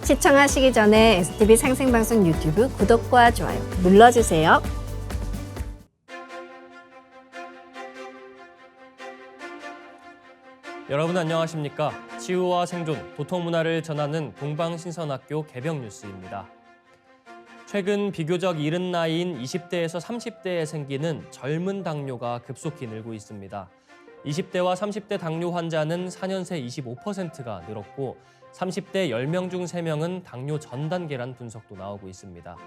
시청하시기 전에 STV 생생방송 유튜브 구독과 좋아요 눌러주세요. 여러분 안녕하십니까? 치유와 생존, 도통문화를 전하는 동방신선학교 개병 뉴스입니다. 최근 비교적 이른 나이인 20대에서 30대에 생기는 젊은 당뇨가 급속히 늘고 있습니다. 20대와 30대 당뇨 환자는 4년 새 25%가 늘었고 30대 10명 중 3명은 당뇨 전 단계란 분석도 나오고 있습니다.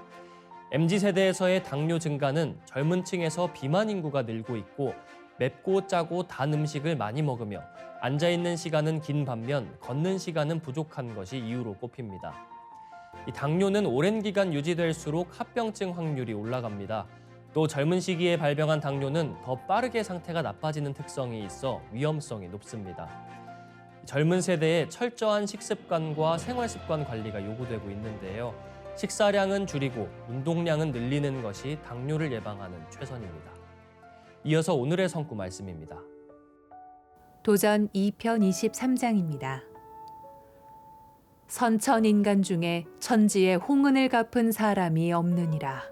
MZ세대에서의 당뇨 증가는 젊은 층에서 비만 인구가 늘고 있고 맵고 짜고 단 음식을 많이 먹으며 앉아있는 시간은 긴 반면 걷는 시간은 부족한 것이 이유로 꼽힙니다. 이 당뇨는 오랜 기간 유지될수록 합병증 확률이 올라갑니다. 또 젊은 시기에 발병한 당뇨는 더 빠르게 상태가 나빠지는 특성이 있어 위험성이 높습니다. 젊은 세대에 철저한 식습관과 생활습관 관리가 요구되고 있는데요. 식사량은 줄이고 운동량은 늘리는 것이 당뇨를 예방하는 최선입니다. 이어서 오늘의 성구 말씀입니다. 도전 2편 23장입니다. 선천인간 중에 천지의 홍은을 갚은 사람이 없느니라.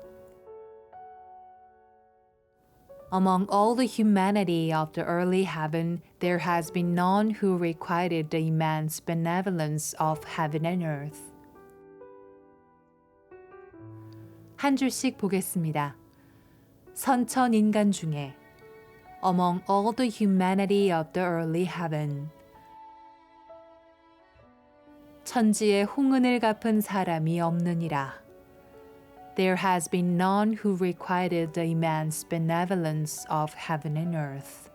Among all the humanity of the early heaven, there has been none who requited the immense benevolence of heaven and earth. 한 줄씩 보겠습니다. 선천인간 중에 Among all the humanity of the early heaven. 천지의 홍은을 갚은 사람이 없느니라. There has been none who requited the immense benevolence of heaven and earth.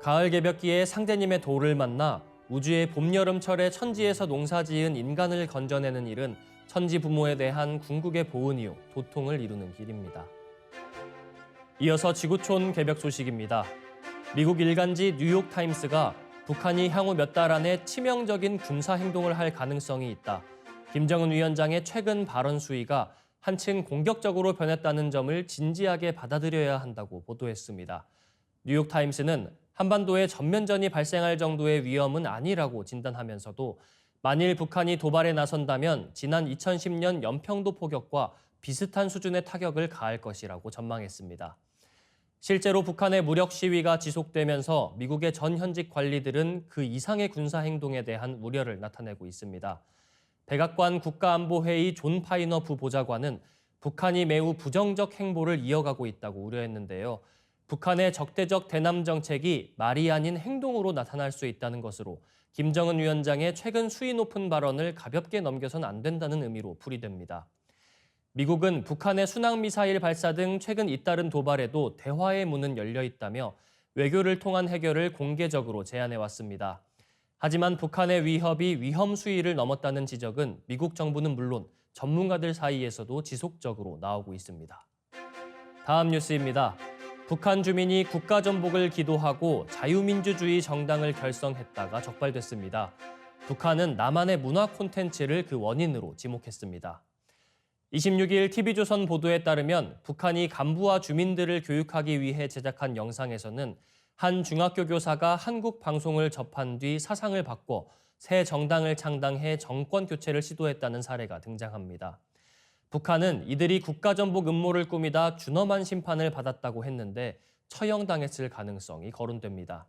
가을 개벽기에 상대님의 도를 만나 우주의 봄, 여름철에 천지에서 농사지은 인간을 건져내는 일은 천지 부모에 대한 궁극의 보은이요 도통을 이루는 길입니다. 이어서 지구촌 개벽 소식입니다. 미국 일간지 뉴욕타임스가 북한이 향후 몇 달 안에 치명적인 군사 행동을 할 가능성이 있다. 김정은 위원장의 최근 발언 수위가 한층 공격적으로 변했다는 점을 진지하게 받아들여야 한다고 보도했습니다. 뉴욕타임스는 한반도에 전면전이 발생할 정도의 위험은 아니라고 진단하면서도 만일 북한이 도발에 나선다면 지난 2010년 연평도 포격과 비슷한 수준의 타격을 가할 것이라고 전망했습니다. 실제로 북한의 무력 시위가 지속되면서 미국의 전 현직 관리들은 그 이상의 군사 행동에 대한 우려를 나타내고 있습니다. 백악관 국가안보회의 존 파이너 부보좌관은 북한이 매우 부정적 행보를 이어가고 있다고 우려했는데요. 북한의 적대적 대남 정책이 말이 아닌 행동으로 나타날 수 있다는 것으로 김정은 위원장의 최근 수위 높은 발언을 가볍게 넘겨선 안 된다는 의미로 풀이됩니다. 미국은 북한의 순항미사일 발사 등 최근 잇따른 도발에도 대화의 문은 열려 있다며 외교를 통한 해결을 공개적으로 제안해왔습니다. 하지만 북한의 위협이 위험 수위를 넘었다는 지적은 미국 정부는 물론 전문가들 사이에서도 지속적으로 나오고 있습니다. 다음 뉴스입니다. 북한 주민이 국가전복을 기도하고 자유민주주의 정당을 결성했다가 적발됐습니다. 북한은 남한의 문화 콘텐츠를 그 원인으로 지목했습니다. 26일 TV조선 보도에 따르면 북한이 간부와 주민들을 교육하기 위해 제작한 영상에서는 한 중학교 교사가 한국 방송을 접한 뒤 사상을 바꿔 새 정당을 창당해 정권 교체를 시도했다는 사례가 등장합니다. 북한은 이들이 국가전복 음모를 꾸미다 준엄한 심판을 받았다고 했는데 처형당했을 가능성이 거론됩니다.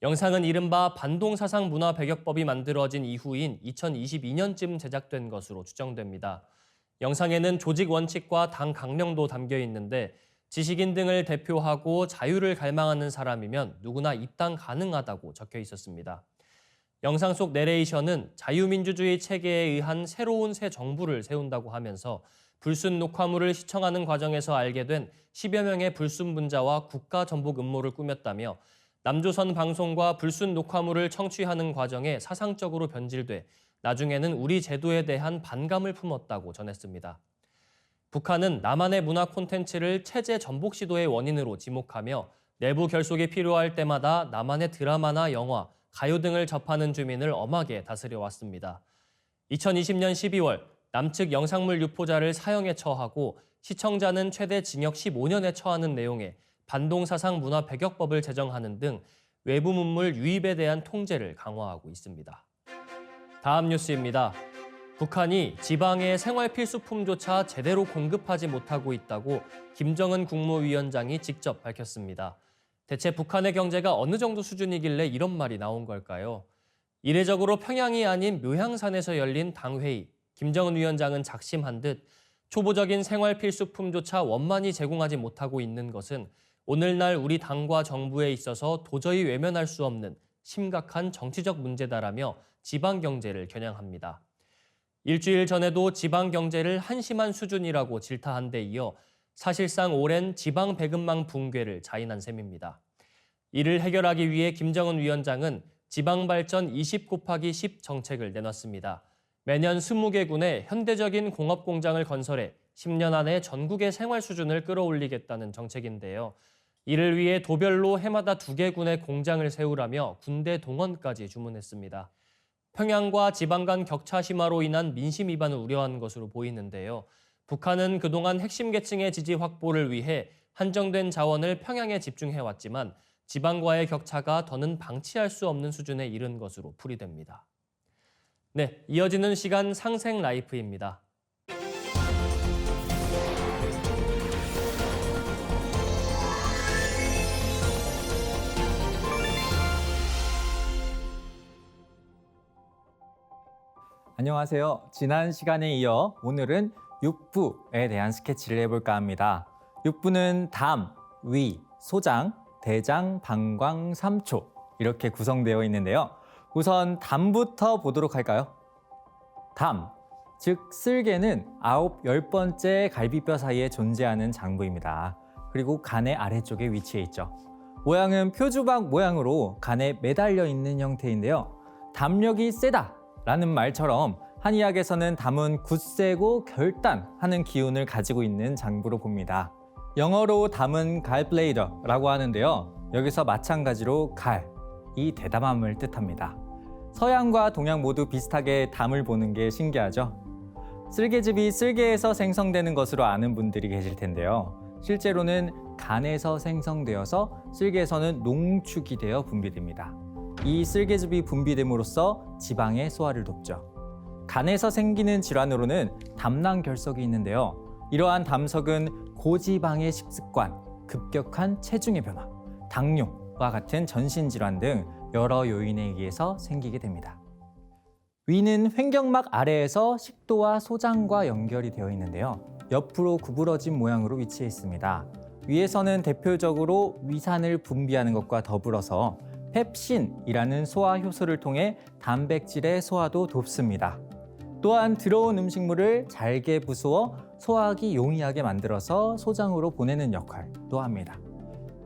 영상은 이른바 반동사상문화배격법이 만들어진 이후인 2022년쯤 제작된 것으로 추정됩니다. 영상에는 조직 원칙과 당 강령도 담겨 있는데 지식인 등을 대표하고 자유를 갈망하는 사람이면 누구나 입당 가능하다고 적혀 있었습니다. 영상 속 내레이션은 자유민주주의 체계에 의한 새로운 새 정부를 세운다고 하면서 불순 녹화물을 시청하는 과정에서 알게 된 10여 명의 불순분자와 국가전복 음모를 꾸몄다며 남조선 방송과 불순 녹화물을 청취하는 과정에 사상적으로 변질돼 나중에는 우리 제도에 대한 반감을 품었다고 전했습니다. 북한은 남한의 문화 콘텐츠를 체제 전복 시도의 원인으로 지목하며 내부 결속이 필요할 때마다 남한의 드라마나 영화, 가요 등을 접하는 주민을 엄하게 다스려 왔습니다. 2020년 12월 남측 영상물 유포자를 사형에 처하고 시청자는 최대 징역 15년에 처하는 내용의 반동사상 문화 배격법을 제정하는 등 외부 문물 유입에 대한 통제를 강화하고 있습니다. 다음 뉴스입니다. 북한이 지방의 생활 필수품조차 제대로 공급하지 못하고 있다고 김정은 국무위원장이 직접 밝혔습니다. 대체 북한의 경제가 어느 정도 수준이길래 이런 말이 나온 걸까요? 이례적으로 평양이 아닌 묘향산에서 열린 당회의, 김정은 위원장은 작심한 듯 초보적인 생활 필수품조차 원만히 제공하지 못하고 있는 것은 오늘날 우리 당과 정부에 있어서 도저히 외면할 수 없는 심각한 정치적 문제다라며 지방 경제를 겨냥합니다. 일주일 전에도 지방 경제를 한심한 수준이라고 질타한 데 이어 사실상 오랜 지방 배급망 붕괴를 자인한 셈입니다. 이를 해결하기 위해 김정은 위원장은 지방발전 20곱하기10 정책을 내놨습니다. 매년 20개군에 현대적인 공업공장을 건설해 10년 안에 전국의 생활 수준을 끌어올리겠다는 정책인데요. 이를 위해 도별로 해마다 2개 군의 공장을 세우라며 군대 동원까지 주문했습니다. 평양과 지방 간 격차 심화로 인한 민심 위반을 우려한 것으로 보이는데요. 북한은 그동안 핵심 계층의 지지 확보를 위해 한정된 자원을 평양에 집중해왔지만 지방과의 격차가 더는 방치할 수 없는 수준에 이른 것으로 풀이됩니다. 네, 이어지는 시간 상생 라이프입니다. 안녕하세요. 지난 시간에 이어 오늘은 육부에 대한 스케치를 해볼까 합니다. 육부는 담, 위, 소장, 대장, 방광, 삼초 이렇게 구성되어 있는데요. 우선 담부터 보도록 할까요? 담, 즉 쓸개는 9, 10번째 갈비뼈 사이에 존재하는 장부입니다. 그리고 간의 아래쪽에 위치해 있죠. 모양은 표주박 모양으로 간에 매달려 있는 형태인데요. 담력이 세다 라는 말처럼 한의학에서는 담은 굳세고 결단하는 기운을 가지고 있는 장부로 봅니다. 영어로 담은 gallbladder라고 하는데요. 여기서 마찬가지로 갈이 대담함을 뜻합니다. 서양과 동양 모두 비슷하게 담을 보는 게 신기하죠. 쓸개즙이 쓸개에서 생성되는 것으로 아는 분들이 계실 텐데요. 실제로는 간에서 생성되어서 쓸개에서는 농축이 되어 분비됩니다. 이 쓸개즙이 분비됨으로써 지방의 소화를 돕죠. 간에서 생기는 질환으로는 담낭결석이 있는데요. 이러한 담석은 고지방의 식습관, 급격한 체중의 변화, 당뇨와 같은 전신질환 등 여러 요인에 의해서 생기게 됩니다. 위는 횡격막 아래에서 식도와 소장과 연결이 되어 있는데요. 옆으로 구부러진 모양으로 위치해 있습니다. 위에서는 대표적으로 위산을 분비하는 것과 더불어서 펩신이라는 소화 효소를 통해 단백질의 소화도 돕습니다. 또한 들어온 음식물을 잘게 부수어 소화하기 용이하게 만들어서 소장으로 보내는 역할도 합니다.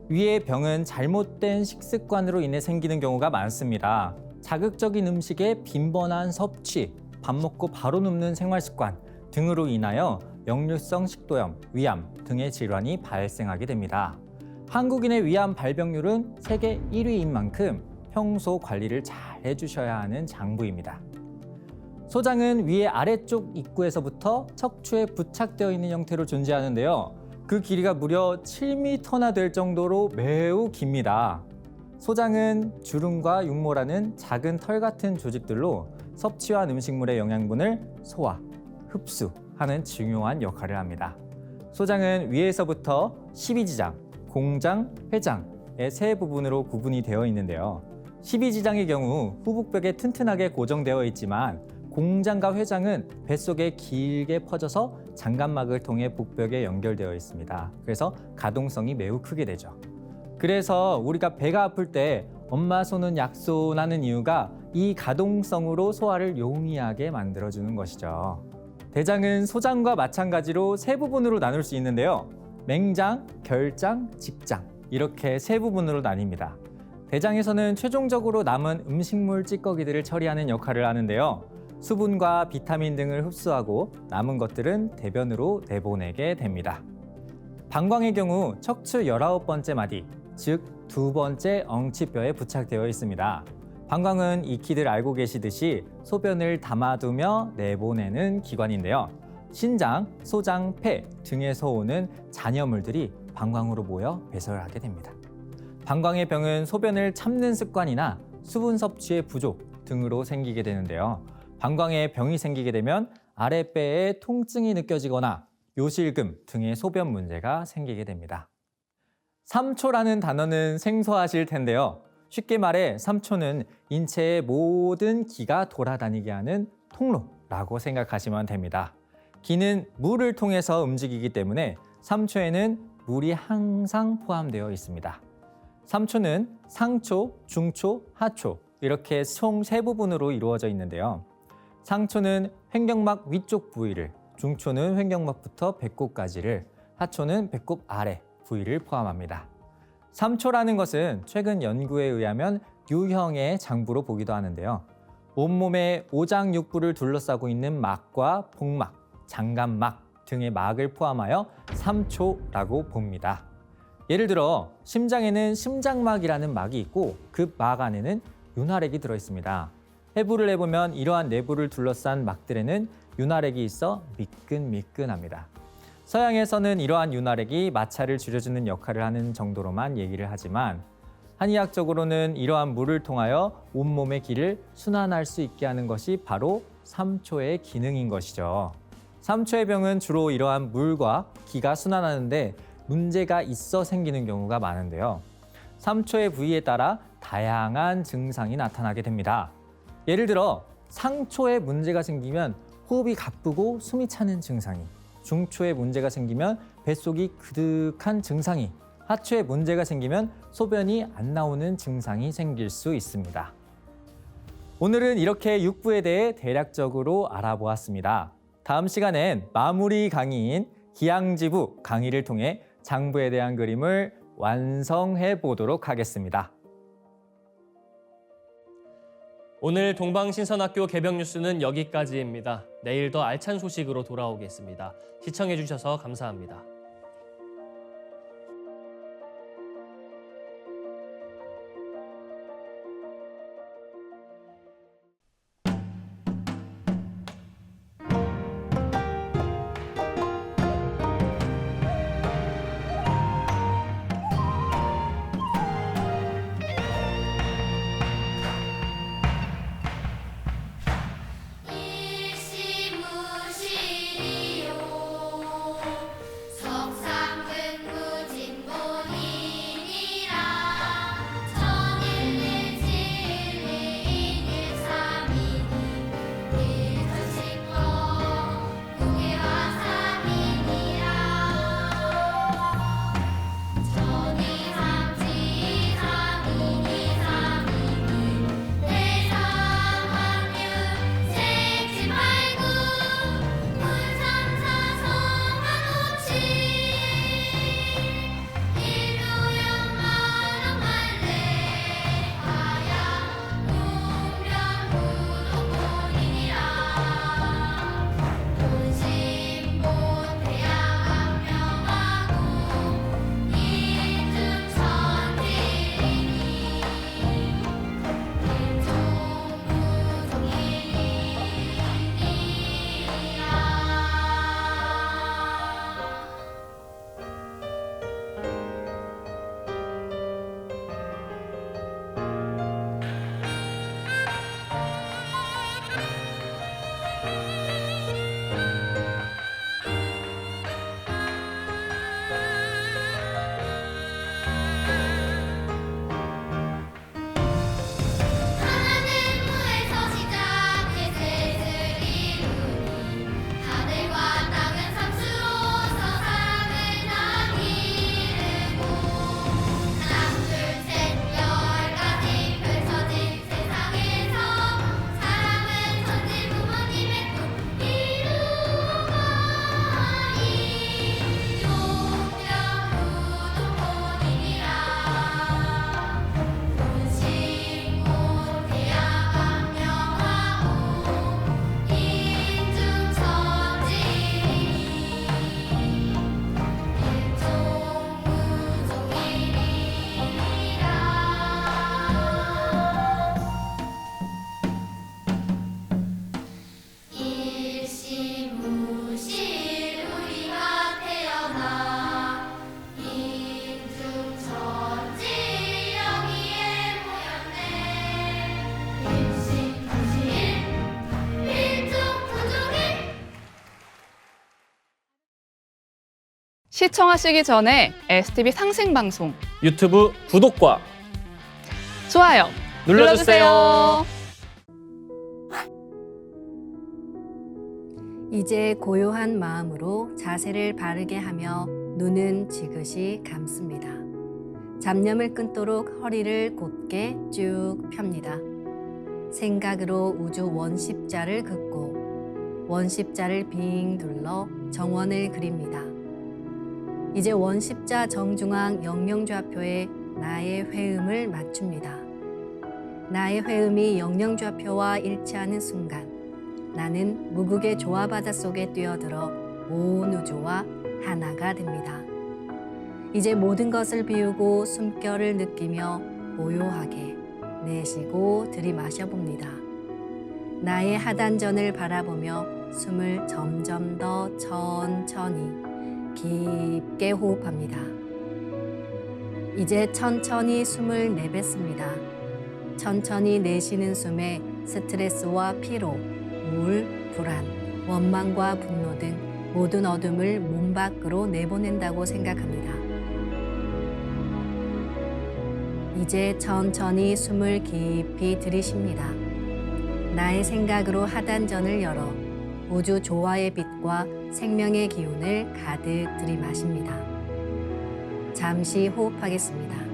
위의 병은 잘못된 식습관으로 인해 생기는 경우가 많습니다. 자극적인 음식의 빈번한 섭취, 밥 먹고 바로 눕는 생활습관 등으로 인하여 역류성 식도염, 위암 등의 질환이 발생하게 됩니다. 한국인의 위암 발병률은 세계 1위인 만큼 평소 관리를 잘 해주셔야 하는 장부입니다. 소장은 위의 아래쪽 입구에서부터 척추에 부착되어 있는 형태로 존재하는데요. 그 길이가 무려 7m나 될 정도로 매우 깁니다. 소장은 주름과 육모라는 작은 털 같은 조직들로 섭취한 음식물의 영양분을 소화, 흡수하는 중요한 역할을 합니다. 소장은 위에서부터 십이지장, 공장, 회장의 세 부분으로 구분이 되어 있는데요. 십이지장의 경우 후북벽에 튼튼하게 고정되어 있지만 공장과 회장은 뱃속에 길게 퍼져서 장간막을 통해 복벽에 연결되어 있습니다. 그래서 가동성이 매우 크게 되죠. 그래서 우리가 배가 아플 때 엄마 손은 약손하는 이유가 이 가동성으로 소화를 용이하게 만들어주는 것이죠. 대장은 소장과 마찬가지로 세 부분으로 나눌 수 있는데요. 맹장, 결장, 직장 이렇게 세 부분으로 나뉩니다. 대장에서는 최종적으로 남은 음식물 찌꺼기들을 처리하는 역할을 하는데요. 수분과 비타민 등을 흡수하고 남은 것들은 대변으로 내보내게 됩니다. 방광의 경우 척추 19번째 마디, 즉 2번째 엉치뼈에 부착되어 있습니다. 방광은 익히들 알고 계시듯이 소변을 담아두며 내보내는 기관인데요. 신장, 소장, 폐 등에서 오는 잔여물들이 방광으로 모여 배설을 하게 됩니다. 방광의 병은 소변을 참는 습관이나 수분 섭취의 부족 등으로 생기게 되는데요. 방광에 병이 생기게 되면 아랫배에 통증이 느껴지거나 요실금 등의 소변 문제가 생기게 됩니다. 삼초라는 단어는 생소하실 텐데요. 쉽게 말해 삼초는 인체의 모든 기가 돌아다니게 하는 통로라고 생각하시면 됩니다. 기는 물을 통해서 움직이기 때문에 삼초에는 물이 항상 포함되어 있습니다. 삼초는 상초, 중초, 하초 이렇게 총 3부분으로 이루어져 있는데요. 상초는 횡격막 위쪽 부위를, 중초는 횡격막부터 배꼽까지를, 하초는 배꼽 아래 부위를 포함합니다. 삼초라는 것은 최근 연구에 의하면 유형의 장부로 보기도 하는데요. 온몸의 오장육부를 둘러싸고 있는 막과 복막, 장간막 등의 막을 포함하여 삼초라고 봅니다. 예를 들어 심장에는 심장막이라는 막이 있고 그 막 안에는 윤활액이 들어있습니다. 해부를 해보면 이러한 내부를 둘러싼 막들에는 윤활액이 있어 미끈미끈합니다. 서양에서는 이러한 윤활액이 마찰을 줄여주는 역할을 하는 정도로만 얘기를 하지만 한의학적으로는 이러한 물을 통하여 온몸의 기를 순환할 수 있게 하는 것이 바로 삼초의 기능인 것이죠. 삼초의 병은 주로 이러한 물과 기가 순환하는데 문제가 있어 생기는 경우가 많은데요. 삼초의 부위에 따라 다양한 증상이 나타나게 됩니다. 예를 들어 상초에 문제가 생기면 호흡이 가쁘고 숨이 차는 증상이, 중초에 문제가 생기면 뱃속이 그득한 증상이, 하초에 문제가 생기면 소변이 안 나오는 증상이 생길 수 있습니다. 오늘은 이렇게 육부에 대해 대략적으로 알아보았습니다. 다음 시간엔 마무리 강의인 기양지부 강의를 통해 장부에 대한 그림을 완성해 보도록 하겠습니다. 오늘 동방신선학교 개병 뉴스는 여기까지입니다. 내일 더 알찬 소식으로 돌아오겠습니다. 시청해주셔서 감사합니다. 일시무실이요 시청하시기 전에 STV 상생방송 유튜브 구독과 좋아요 눌러주세요. 이제 고요한 마음으로 자세를 바르게 하며 눈은 지그시 감습니다. 잡념을 끊도록 허리를 곧게 쭉 펴니다. 생각으로 우주 원십자를 긋고 원십자를 빙 둘러 정원을 그립니다. 이제 원십자 정중앙 영영좌표에 나의 회음을 맞춥니다. 나의 회음이 영영좌표와 일치하는 순간 나는 무극의 조화바다 속에 뛰어들어 온 우주와 하나가 됩니다. 이제 모든 것을 비우고 숨결을 느끼며 고요하게 내쉬고 들이마셔 봅니다. 나의 하단전을 바라보며 숨을 점점 더 천천히 깊게 호흡합니다. 이제 천천히 숨을 내뱉습니다. 천천히 내쉬는 숨에 스트레스와 피로, 우울, 불안, 원망과 분노 등 모든 어둠을 몸 밖으로 내보낸다고 생각합니다. 이제 천천히 숨을 깊이 들이쉽니다. 나의 생각으로 하단전을 열어 우주 조화의 빛과 생명의 기운을 가득 들이마십니다. 잠시 호흡하겠습니다.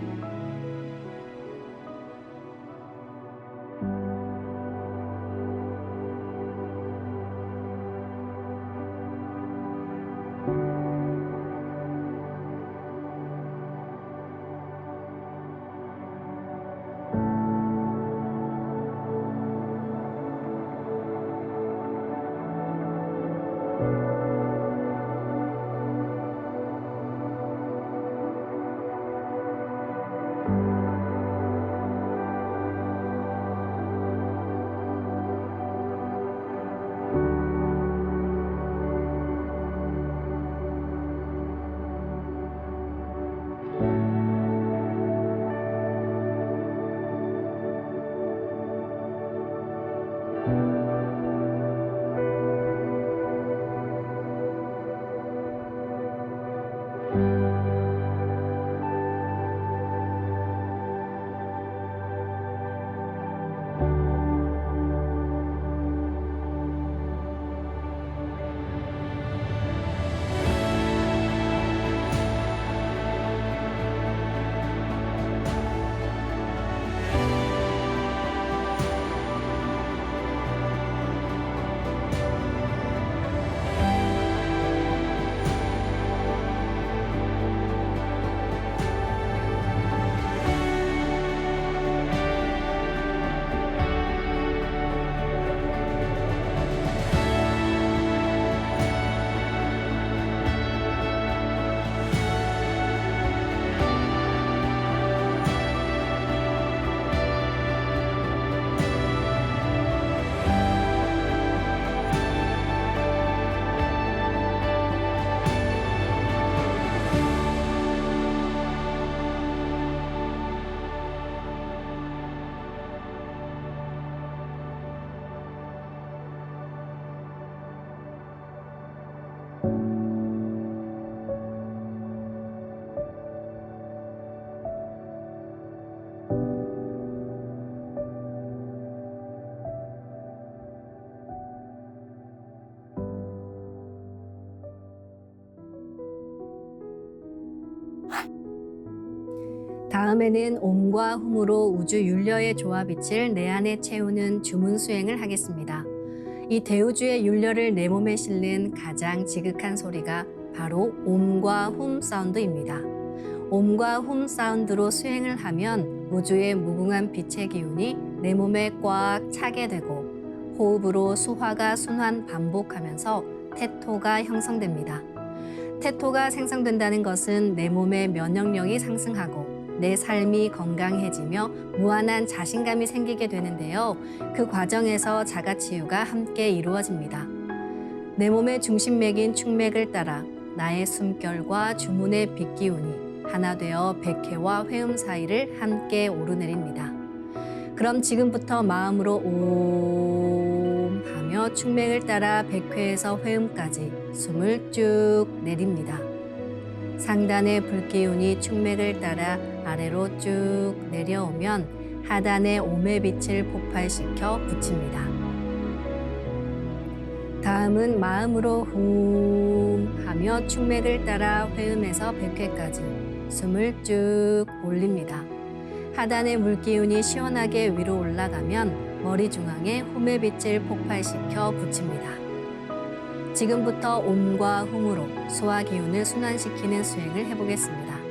다음에는 옴과 훔으로 우주 율려의 조화빛을 내 안에 채우는 주문 수행을 하겠습니다. 이 대우주의 율려를 내 몸에 실는 가장 지극한 소리가 바로 옴과 훔 사운드입니다. 옴과 훔 사운드로 수행을 하면 우주의 무궁한 빛의 기운이 내 몸에 꽉 차게 되고 호흡으로 수화가 순환 반복하면서 태토가 형성됩니다. 태토가 생성된다는 것은 내 몸의 면역력이 상승하고 내 삶이 건강해지며 무한한 자신감이 생기게 되는데요. 그 과정에서 자가치유가 함께 이루어집니다. 내 몸의 중심맥인 축맥을 따라 나의 숨결과 주문의 빛기운이 하나 되어 백회와 회음 사이를 함께 오르내립니다. 그럼 지금부터 마음으로 옴 하며 축맥을 따라 백회에서 회음까지 숨을 쭉 내립니다. 상단의 불기운이 충맥을 따라 아래로 쭉 내려오면 하단의 오매 빛을 폭발시켜 붙입니다. 다음은 마음으로 훔 하며 충맥을 따라 회음에서 백회까지 숨을 쭉 올립니다. 하단의 물기운이 시원하게 위로 올라가면 머리 중앙에 훔의 빛을 폭발시켜 붙입니다. 지금부터 옴과 훔으로 소화 기운을 순환시키는 수행을 해보겠습니다.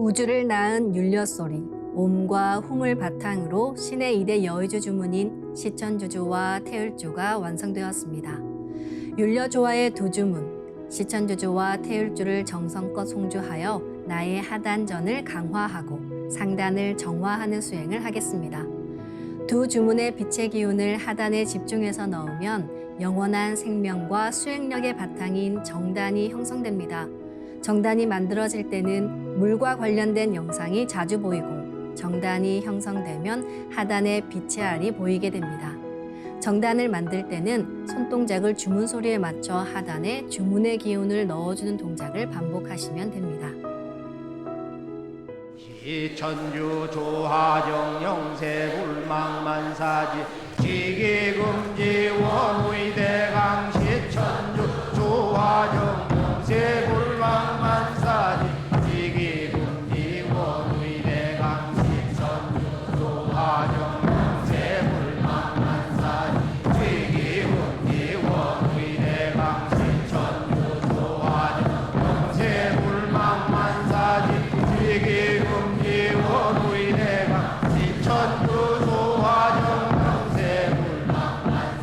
우주를 낳은 율려소리, 옴과 훔을 바탕으로 신의 2대 여의주 주문인 시천주주와 태율주가 완성되었습니다. 율려조화의 두 주문, 시천주주와 태율주를 정성껏 송주하여 나의 하단전을 강화하고 상단을 정화하는 수행을 하겠습니다. 두 주문의 빛의 기운을 하단에 집중해서 넣으면 영원한 생명과 수행력의 바탕인 정단이 형성됩니다. 정단이 만들어질 때는 물과 관련된 영상이 자주 보이고 정단이 형성되면 하단에 빛의 알이 보이게 됩니다. 정단을 만들 때는 손동작을 주문 소리에 맞춰 하단에 주문의 기운을 넣어주는 동작을 반복하시면 됩니다. 시천주 조하정 영세불망만사지 지기금지 원의대강 시천주 조하정 영세불망만사지 지기금지 원의대강 시천주 조하정 영세불망만사지 지기금지 원의대강 시천주 조하정 영세불망만사지 지기금지 원의대강 시천주 조하정 영세불망만사지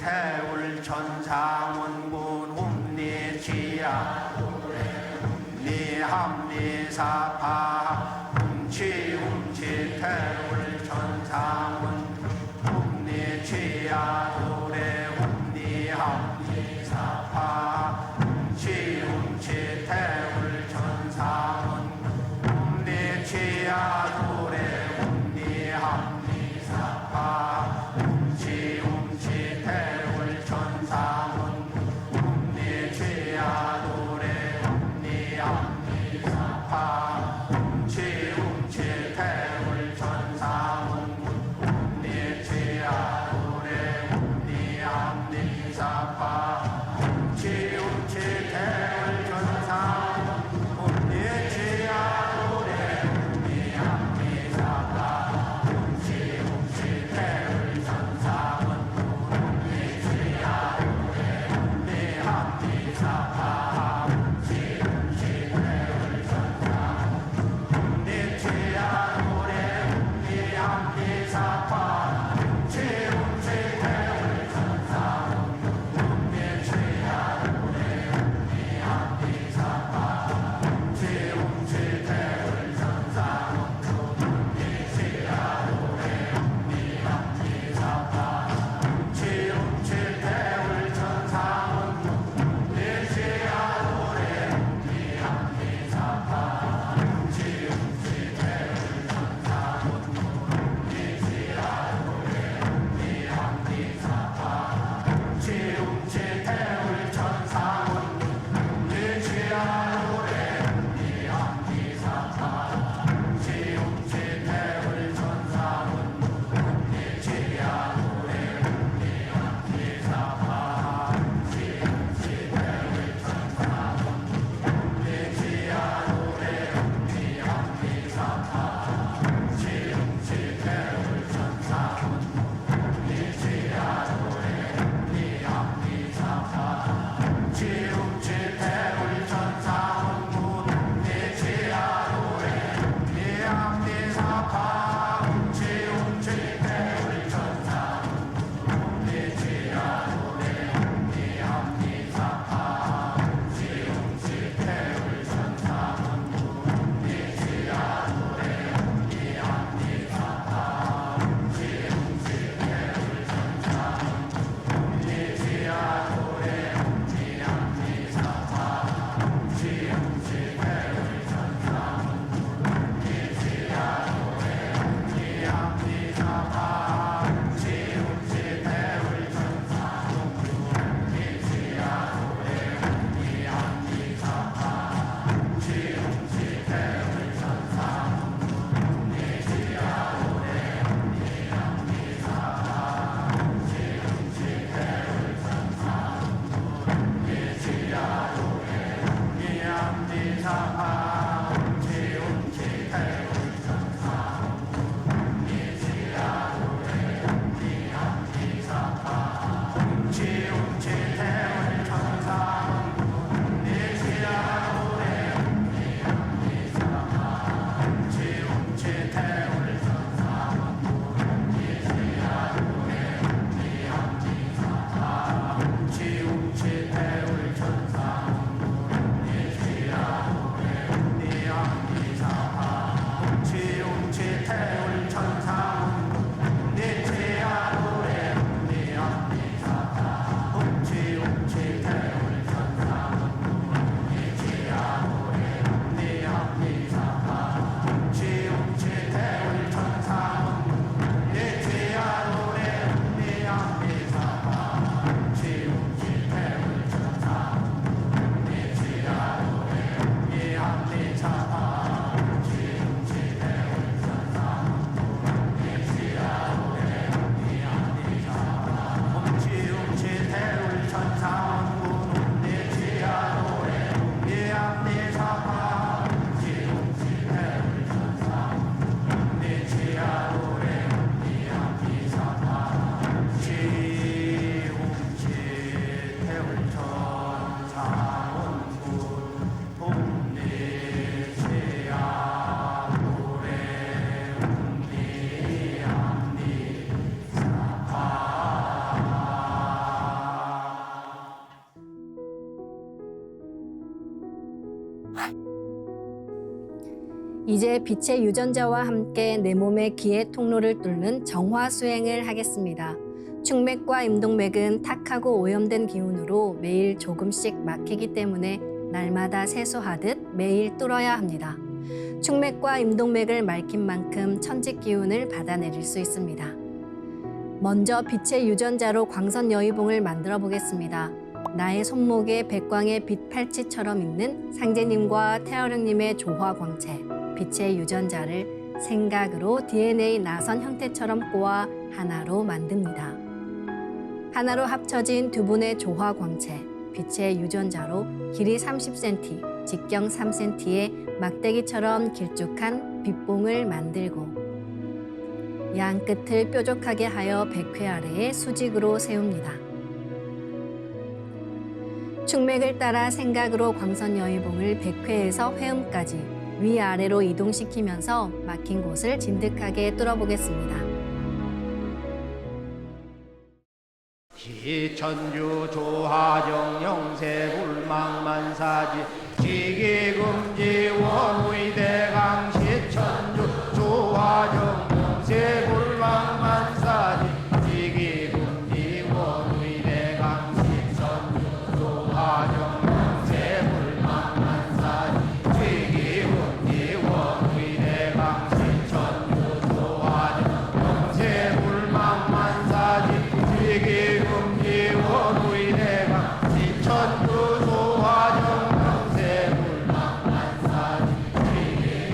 태울 천상원군 훔니치야 훔니함니사파 훔치 태울 천상원 훔니치야 도래 훔니함니사파 훔치 태울 천상원 훔니치야 도래 훔니함니사파 훔치 태울 천상원 훔니치야 도래 훔니함니사파 훔치 태울 천상원 훔니치야 도래 훔니함니사파 훔치 태울 천상원 훔니치야 도래 훔니함니사파 훔치 태울 천상원 훔니치야 도래 훔니함니사파 훔치 태울 천상원 훔니치야 도래 훔니함니사파 훔치 태울 천상원 훔니치야 이제 빛의 유전자와 함께 내 몸의 기의 통로를 뚫는 정화 수행을 하겠습니다. 축맥과 임동맥은 탁하고 오염된 기운으로 매일 조금씩 막히기 때문에 날마다 세수하듯 매일 뚫어야 합니다. 축맥과 임동맥을 맑힌 만큼 천직 기운을 받아내릴 수 있습니다. 먼저 빛의 유전자로 광선 여의봉을 만들어 보겠습니다. 나의 손목에 백광의 빛 팔찌처럼 있는 상제님과 태어령님의 조화 광채, 빛의 유전자를 생각으로 DNA 나선 형태처럼 꼬아 하나로 만듭니다. 하나로 합쳐진 두 분의 조화 광채, 빛의 유전자로 길이 30cm, 직경 3cm의 막대기처럼 길쭉한 빛봉을 만들고 양 끝을 뾰족하게 하여 백회 아래에 수직으로 세웁니다. 축맥을 따라 생각으로 광선 여의봉을 백회에서 회음까지 위아래로 이동시키면서 막힌 곳을 진득하게 뚫어보겠습니다. 기천주 조하정 영세불망만사지 지기금지 원의대강 시천주 조하정 영세불망만사지 지기금지 원의대강 시천주 조하정 영세불망만사지 지기금지 원의대강 시천주 조하정 영세불망만사지 지기금지 원의대강 시천주 조하정 영세불망만사지 지기금지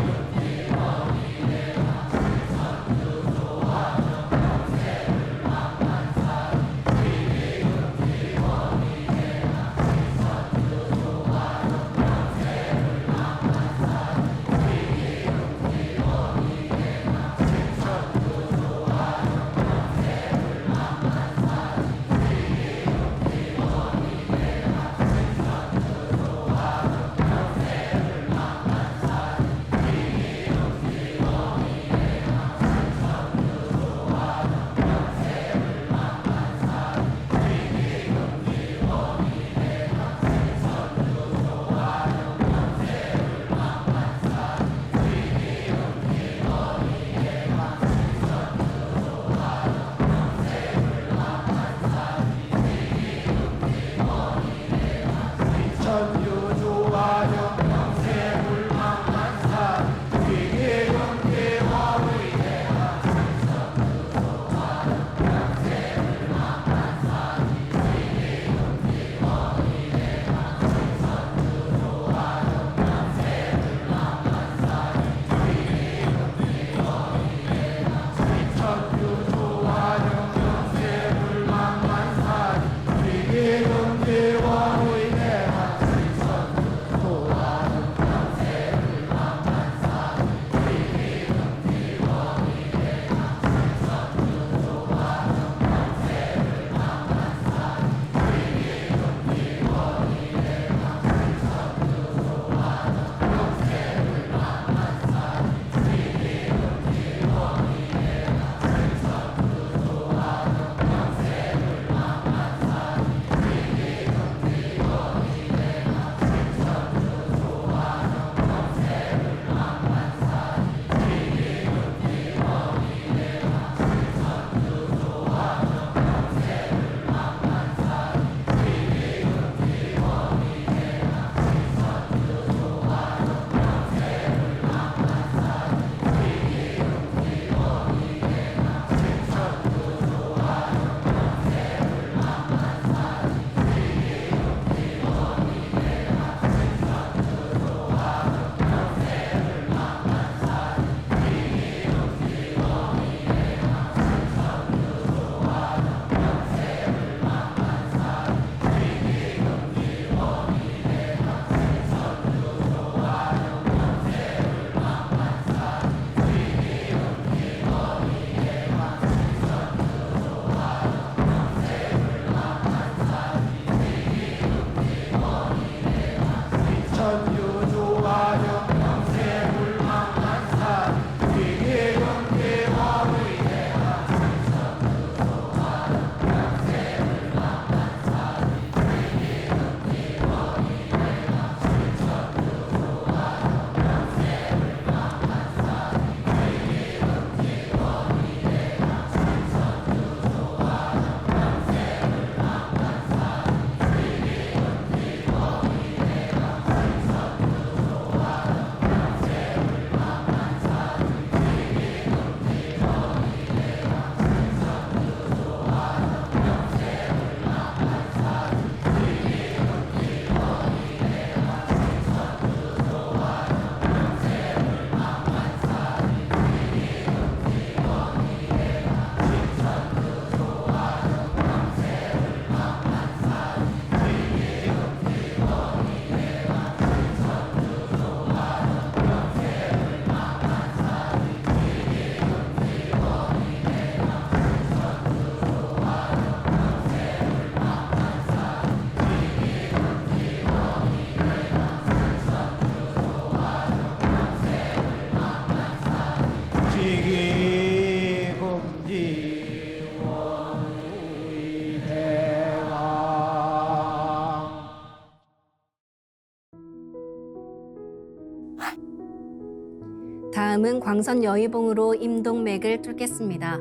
다음은 광선 여의봉으로 임동맥을 뚫겠습니다.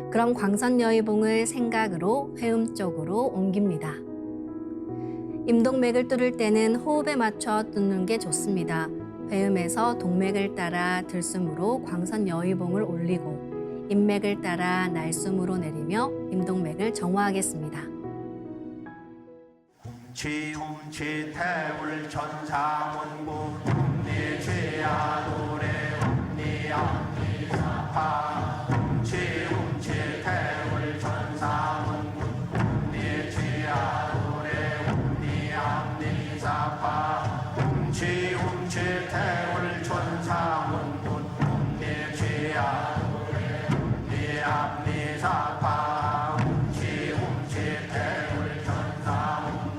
그럼 광선 여의봉을 생각으로 회음 쪽으로 옮깁니다. 임동맥을 뚫을 때는 호흡에 맞춰 뚫는 게 좋습니다. 회음에서 동맥을 따라 들숨으로 광선 여의봉을 올리고 인맥을 따라 날숨으로 내리며 임동맥을 정화하겠습니다. 훔치 태울 천사문구 훔니 죄야 노래 훔니 암니 사파 훔치 태울 천사문구 훔니 죄야 노래 훔니 암니 사파 훔치 태울 천사문구 훔니 죄야 노래 훔니 암니 사파 훔치 태울 천사문구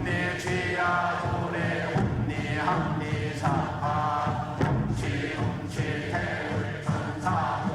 내 죄야 노래 훔니 합니 사파 훔치 태울 천사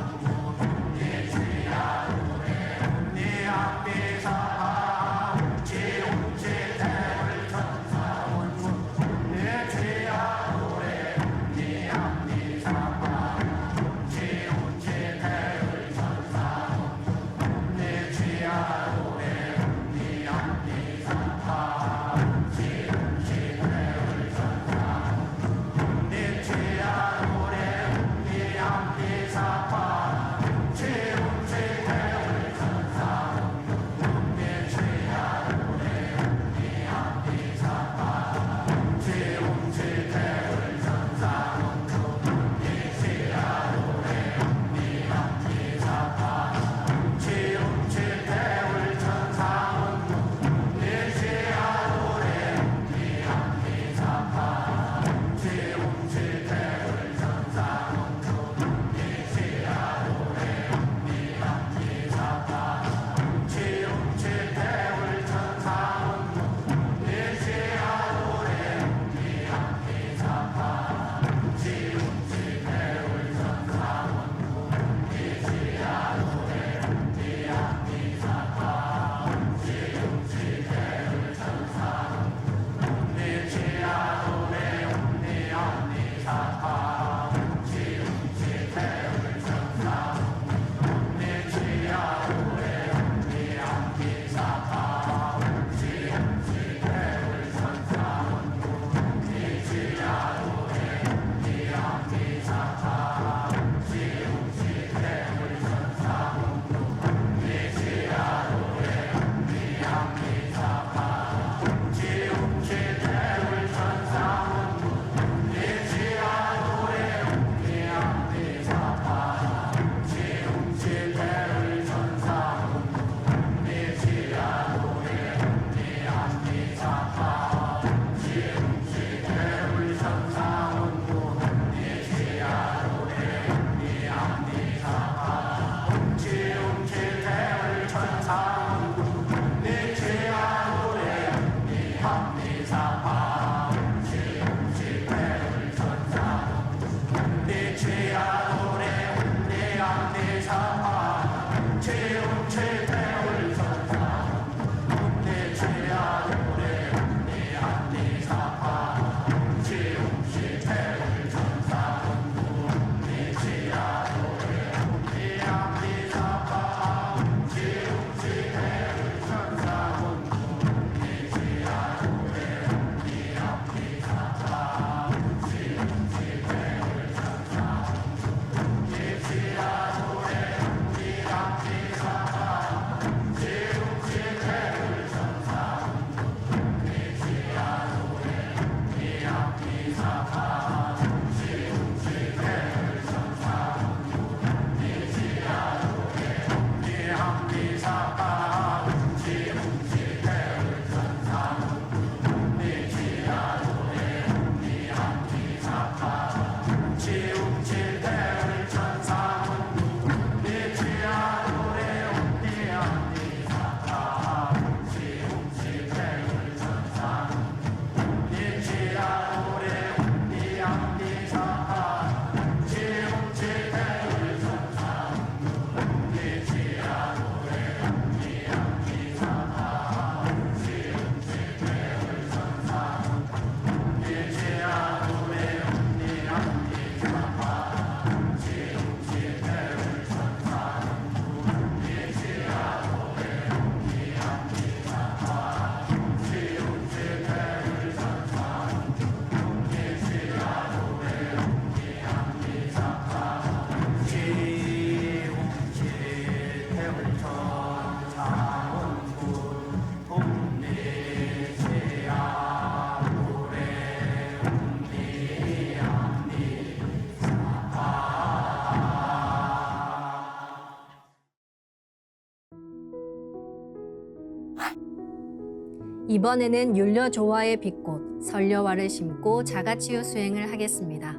이번에는 율려조화의 빛꽃 설려화를 심고 자가치유 수행을 하겠습니다.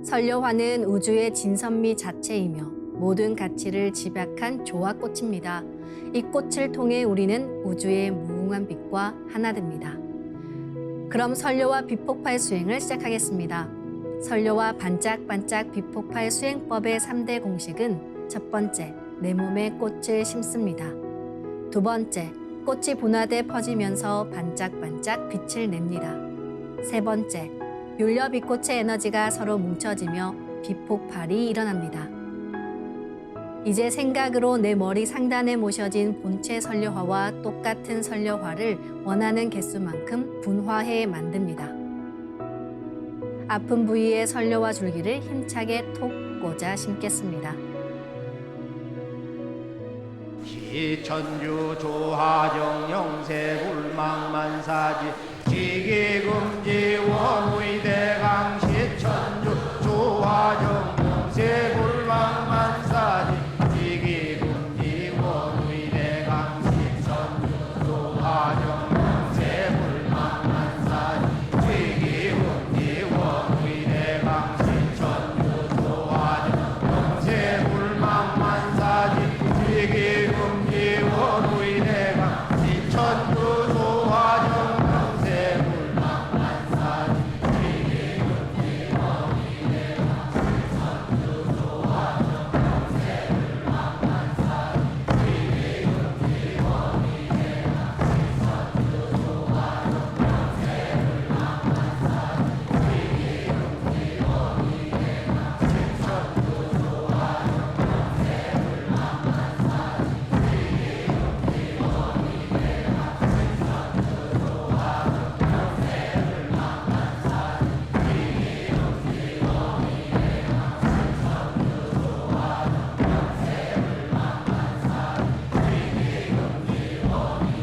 설려화는 우주의 진선미 자체이며 모든 가치를 집약한 조화꽃입니다. 이 꽃을 통해 우리는 우주의 무궁한 빛과 하나 됩니다. 그럼 설려화 빛폭발 수행을 시작하겠습니다. 설려화 반짝반짝 빛폭발 수행법의 3대 공식은 첫 번째, 내 몸에 꽃을 심습니다. 두 번째, 꽃이 분화돼 퍼지면서 반짝반짝 빛을 냅니다. 세 번째, 율려 빛꽃의 에너지가 서로 뭉쳐지며 빛폭발이 일어납니다. 이제 생각으로 내 머리 상단에 모셔진 본체 설려화와 똑같은 설려화를 원하는 개수만큼 분화해 만듭니다. 아픈 부위에 설려화 줄기를 힘차게 톡 꽂아 심겠습니다. 시천주 조하정 영세 불망만사지 지기금지 원의대강 시천주 조하정 영세 불망만사지 지기금지 원의대강 시천주 조하정 영세 불망만사지 지기금지 원의대강 시천주 조하정 영세 불망만사지 지기금지 원의대강 시천주 조하정 영세 불망만사지 지기금지 원의대강 시천주 조하정 영세 불망만사지 지기금지 원의대강 시천주 조하정 영세 불망만사지 지기금지 원의대강 시천주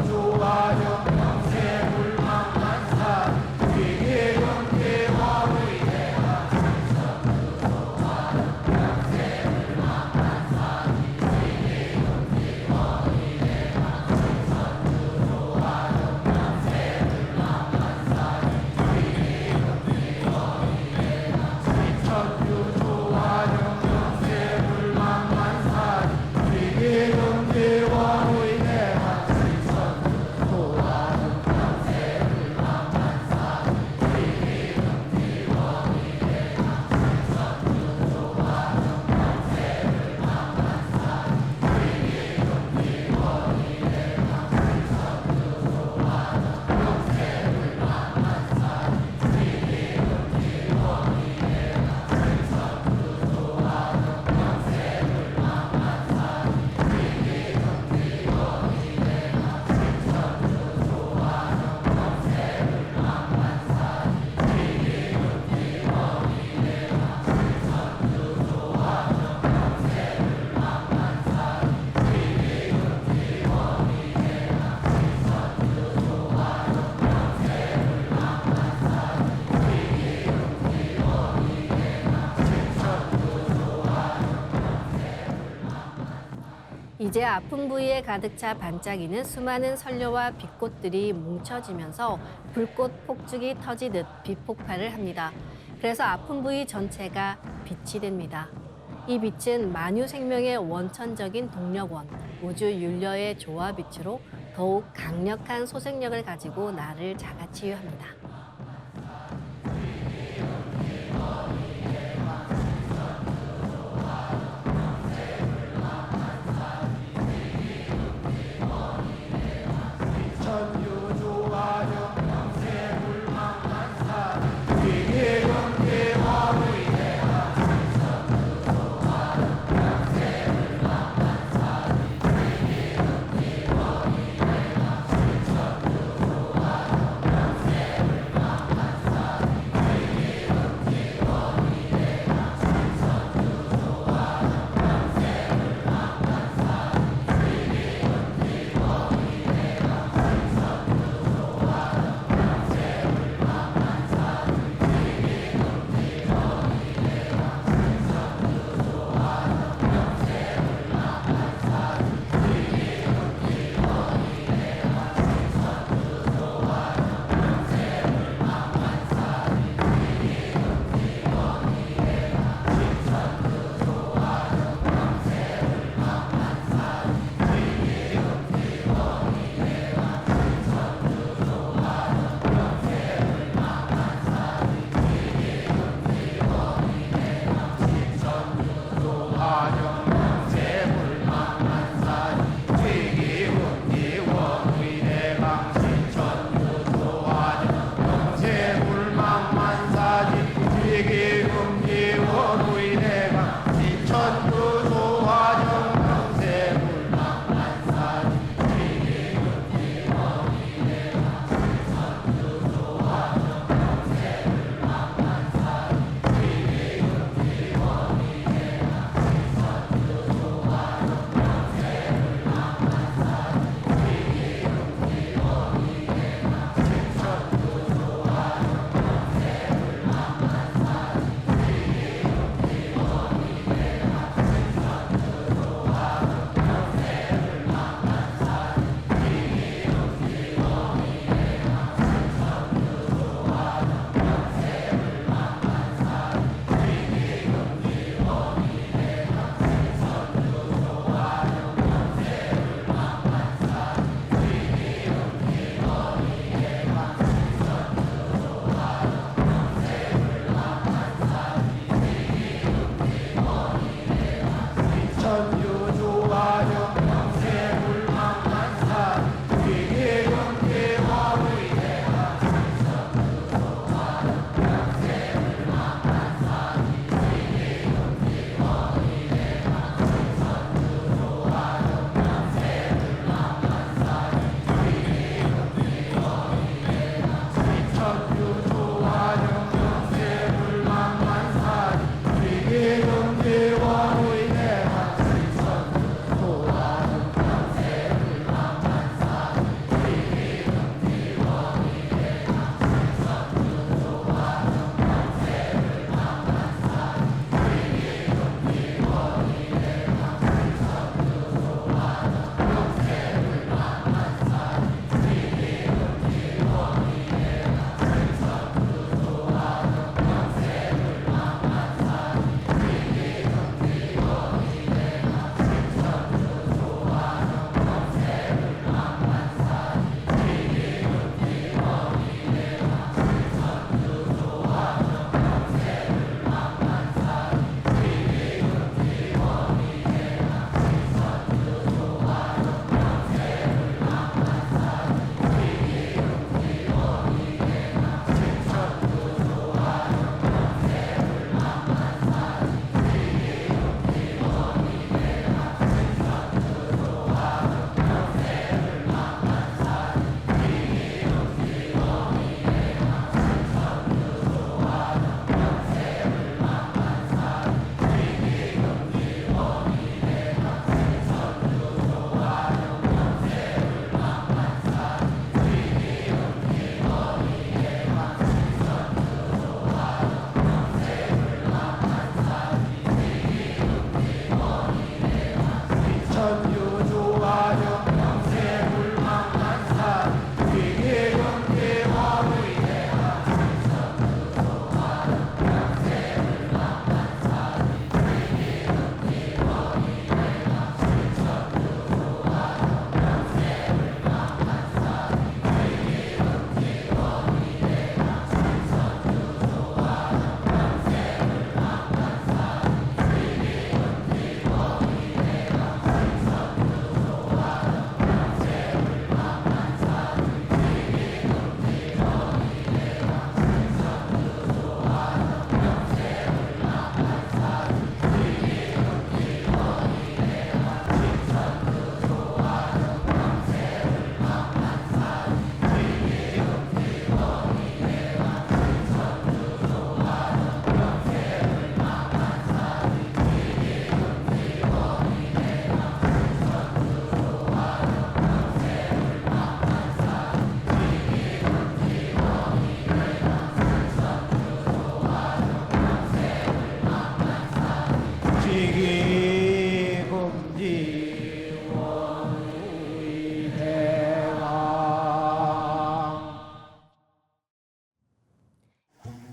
조하정 영세 불망만사지 천주 조화정 영세 불망만사지 지기금지 원의대강 시천주 조화정 영세 불망만사지 지기금지 원의대강 시천주 조화정 영세 불망만사지 지기금지 원의대강 시천주 조화정 영세 불망만사지 지기금지 원의대강 이제 아픈 부위에 가득 차 반짝이는 수많은 설려와 빛꽃들이 뭉쳐지면서 불꽃 폭죽이 터지듯 빛폭발을 합니다. 그래서 아픈 부위 전체가 빛이 됩니다. 이 빛은 만유 생명의 원천적인 동력원, 우주 율려의 조화 빛으로 더욱 강력한 소생력을 가지고 나를 자가치유합니다. 천주 조화정 영세 불망만사지 지기금지 원의대강 시천주 조화정 영세 불망만사지 지기금지 원의대강 시천주 조화정 영세 불망만사지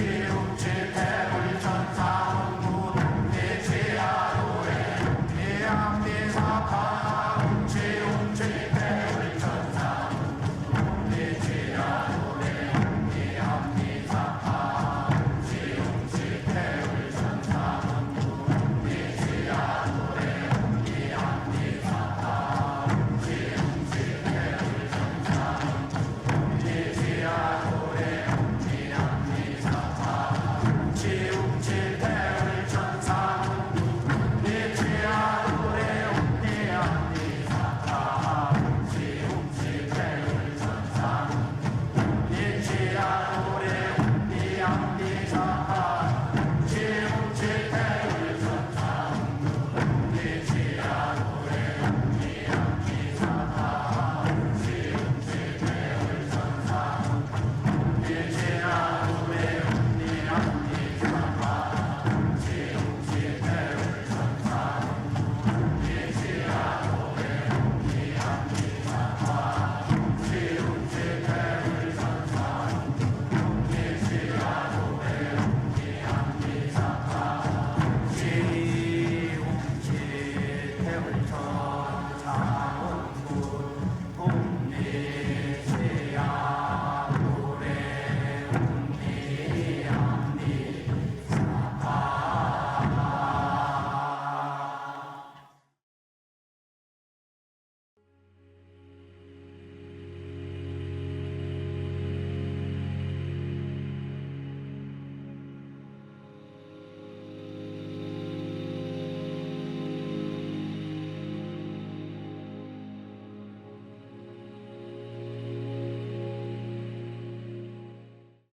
움찔 움찔